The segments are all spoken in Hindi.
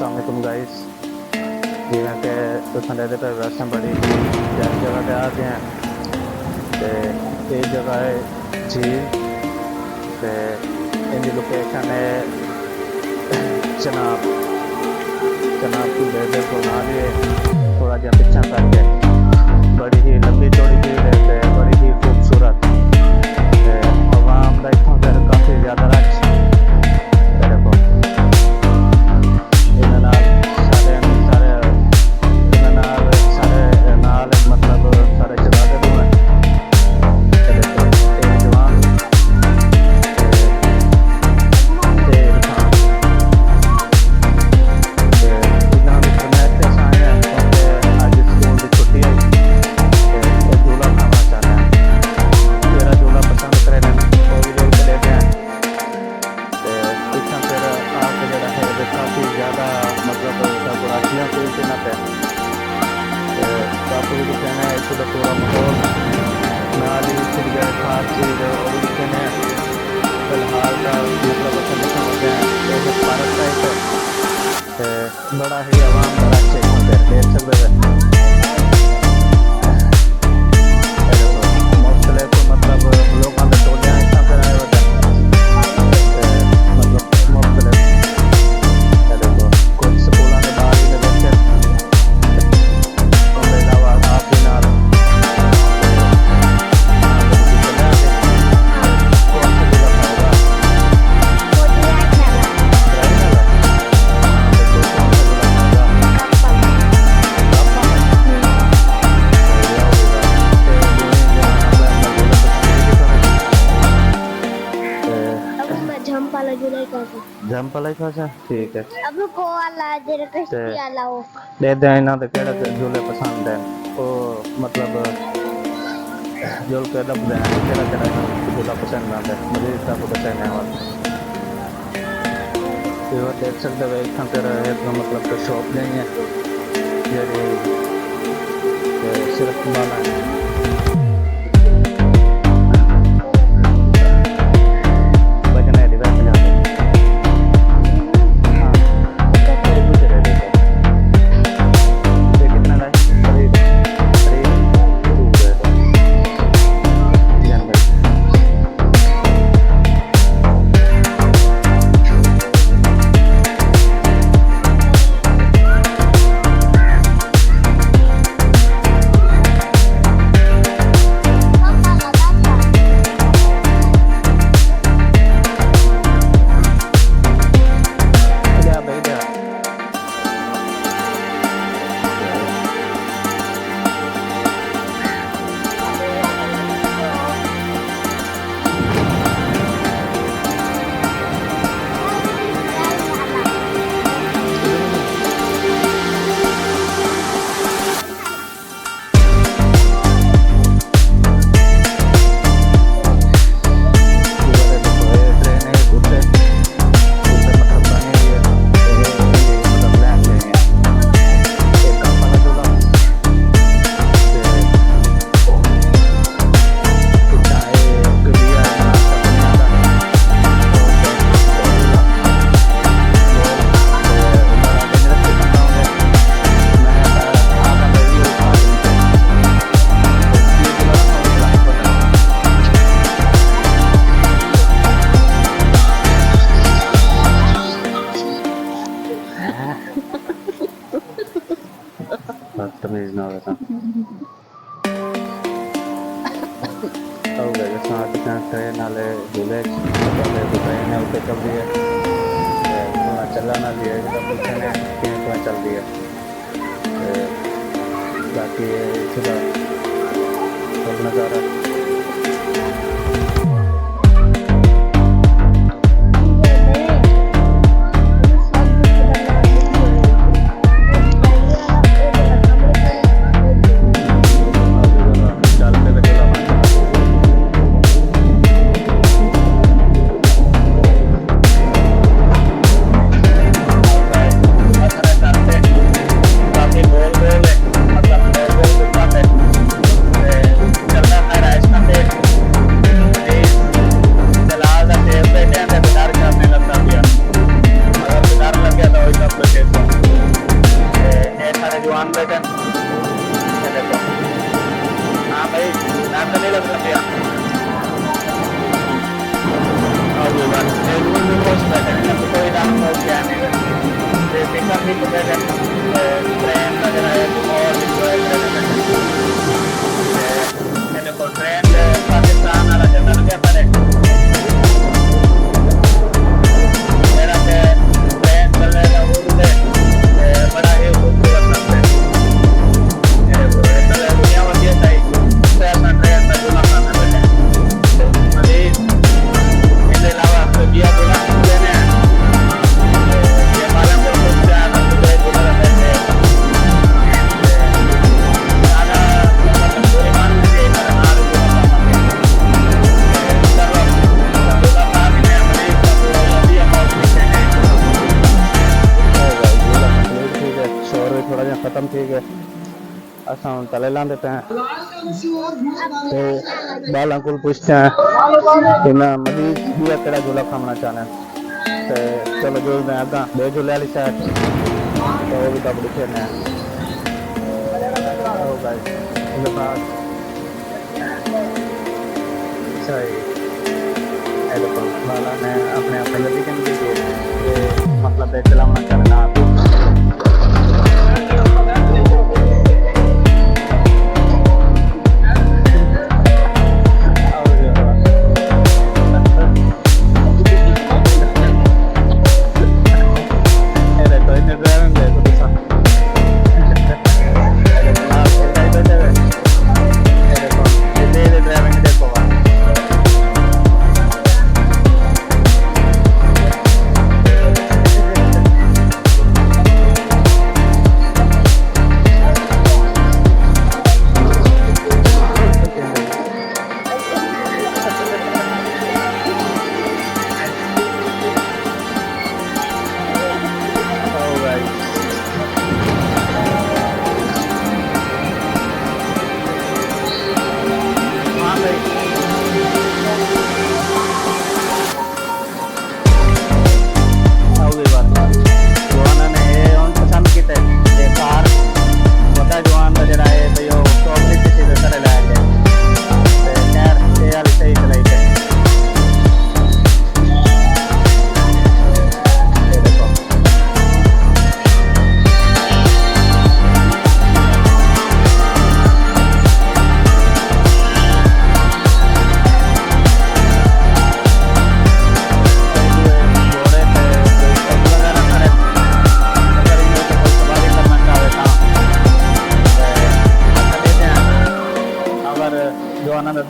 अस्सलाम गाइस। जिवें कि तुसीं दे पे वैसे बड़ी जैसी जगह पे आ गए हैं ते ये जगह है झील ते इनकी लोकेशन है चनाब झील बिल्कुल नाल ही थोड़ा जिहा पिछा करके बड़ी ही लंबी चौड़ी झील है ते बड़ी ही खूबसूरत ते आवाम का इत्थों फिर काफ़ी ज़्यादा रश पूरा माहौल नाली खास चीज़ और फिलहाल का मतलब पार्क टाइप बड़ा ही आवाम का राज्य देख सकते हैं। मुख्तलिफ मतलब लोगों के टोलियां इतना पर आए होते मतलब मुख्तलिफ कुछ स्कूलों के बाहर ही देखे अलावा आप ही नाल जंप वाला ही ठीक है। अब को वाला जेरे कश्ती वाला वो दे दे इना ते केड़ा झूले पसंद है ओ मतलब झूल के दब दे केड़ा केड़ा झूला पसंद आता है मुझे इसका को पसंद है। और ये देख सकते हो इतना तेरा एक मतलब तो शॉप नहीं है ये सिर्फ वाला है। बदतमीज ना होता हो गया साथ ट्रेन नाले झूले ट्रेन है उत्ते चल रही है थोड़ा चला ना लिया जो पीछे ने थोड़ा चल रही है बाकी थोड़ा नज़ारा चलना है अधिक ट्रेन का जरा है और इंजॉय करने देखो ट्रेन पाकिस्तान वाला झंडा लगे पड़े मेरा ट्रेन चल रहा है वो भी बड़ा ही खूबसूरत लगता है दुनिया में ये सही ट्रेन में जुला खाना बैठे मजीद इसके अलावा सब्जियाँ जुला लेने ये पालनपुर से ज़्यादा जुला जुला रहते हैं ज़्यादा पूरे मान लीजिए हमारे जुला थोड़ा जहा खत्म थी गए असा हम तले ला देते हैं तो बाला को पूछते हैं कि मैं मजीद भी तेरा झूला खाना चाहना तो चलो जो मैं अगा दो झूले वाली साइड तो वो भी कबड्डी खेलने हैं उनके पास सही देखो बाला ने अपने अपने गति के लिए मतलब चलाना चलना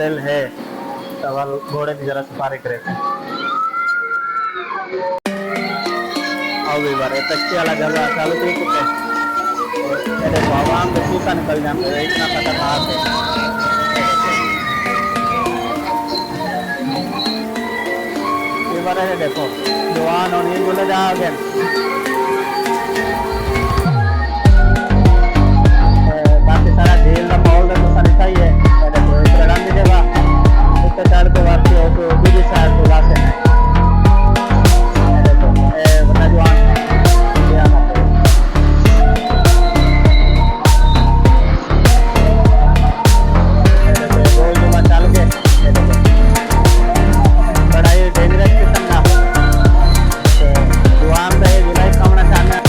दिल है सवाल घोड़े की जरा सफारी करे आओ भी बार टैक्सी वाला जगह चालू थी कुत्ते मेरे आवाम के सूखा निकल जाते हैं इतना खतरनाक है ये बार है देखो जवान और ये बोले जा गए बाकी सारा झील का माहौल तो सारी सही है चार के बाद दूसरी साइड को लासे हैं देखो बता जवान चल के बड़ा ही डेंजरस किस्म ना जवान का ये जुलाई खाना चाहना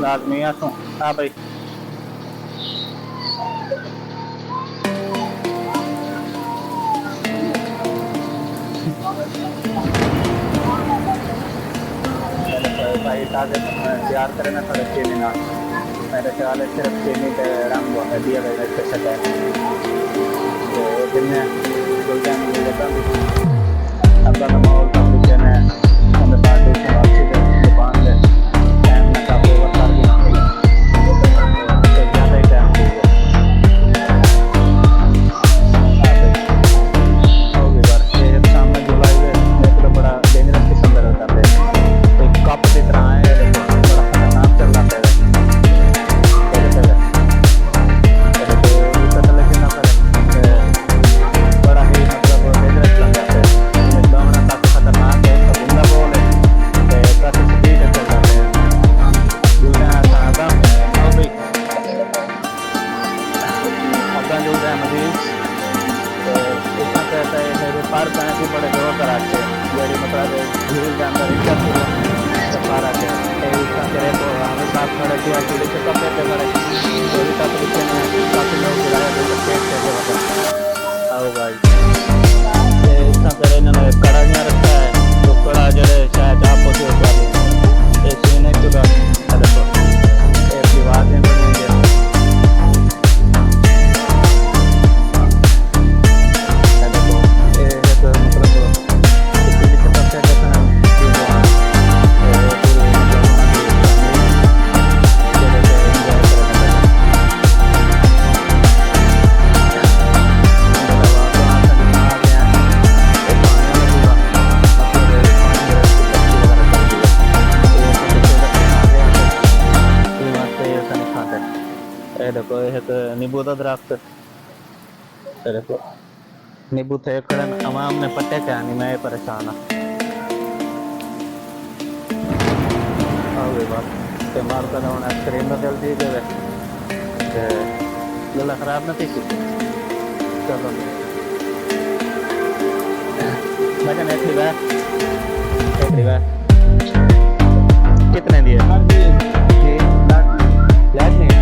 लाजमी है हाँ भाई ताज़े तैयार करे ना थोड़े चीनी ना मेरे ख्याल है सिर्फ चीनी के रंग दिया गया इसके सटे तो जिनने गुलजान में लगा अब मैं माहौल का पूछे ने हम पार्टी से वापसी के दुकान पे टाइम में काफ़ी वक्त आ गया तो ज़्यादा ही टाइम हो गया होगी बार ये सामने जुलाई में एक तो बड़ा डेंजरस किस्म का रहता है एक कप की तरह है बड़ा खतरनाक चल रहा है बड़ा ही मतलब डेंजरस लगता है एकदम ना काफी खतरनाक है बुंदा बोल है काफी स्पीड चल रहा है जुलना सादा और भी अपना जुल रहा है मजीद इतना कहता है मेरे पार पाने की बड़े जोर कराते बड़ी मतलब झील के अंदर इतना सफारा के इतना करे तो हमें साथ खड़े किया कि से कब कहते खड़े तो भी काफी पीछे में काफी लोग गिराया तो पेट कैसे बता आओ भाई इतना करे इन्होंने कड़ा नहीं रखा है तो कड़ा जड़े शायद आप होती हो वाली ये सीन है चुका देखो एक दीवार में बनी हुई है देखो ये तो मतलब किसी भी तरह से देखना देखो ये तो नींबू का दरख्त देखो नींबू थे खड़न अमाम ने पट्टे क्या नहीं मैं परेशान आओ बात ते मारता ना उन्हें स्क्रीन में जल्दी गए गला खराब ना थी चलो मजा नहीं थी बात कितने दिए याद नहीं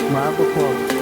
Maaf,